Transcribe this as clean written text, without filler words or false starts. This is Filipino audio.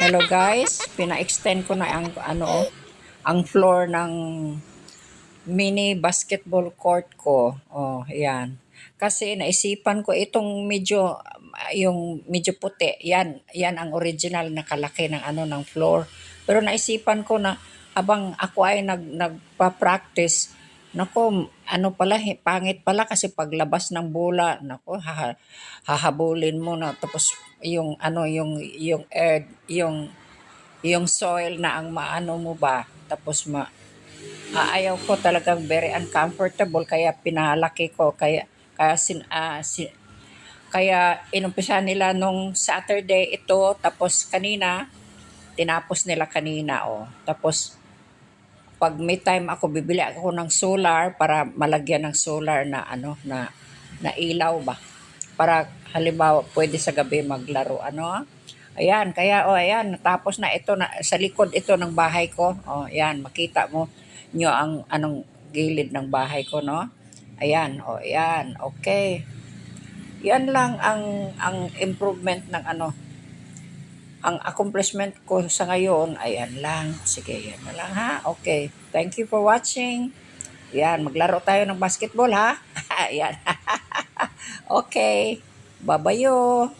Hello guys, pina-extend ko na ang floor ng mini basketball court ko. Oh, ayan. Kasi naisipan ko itong medyo puti. Yan ang original na kalaki ng ng floor. Pero naisipan ko na habang ako ay nagpa-practice, nako, pala, pangit pala kasi paglabas ng bola, nako, hahabulin mo na tapos yung earth, yung soil na ang maano mo ba, tapos ayaw ko, talagang very uncomfortable, kaya pinalaki ko, kaya inumpisa nila nung Saturday ito, tapos tinapos nila kanina, oh. Tapos pag may time ako, bibili ako ng solar para malagyan ng solar na na ilaw ba, para halimbawa pwede sa gabi maglaro, ayan. Kaya ayan, natapos na ito, na sa likod ito ng bahay ko. Ayan, makita mo nyo ang gilid ng bahay ko, no? Ayan, ayan, okay. Yan lang ang improvement ng ang accomplishment ko sa ngayon. Ayan lang. Sige, yan na lang, ha. Okay. Thank you for watching. Yan, maglaro tayo ng basketball, ha. Ayan. Okay. Babayo.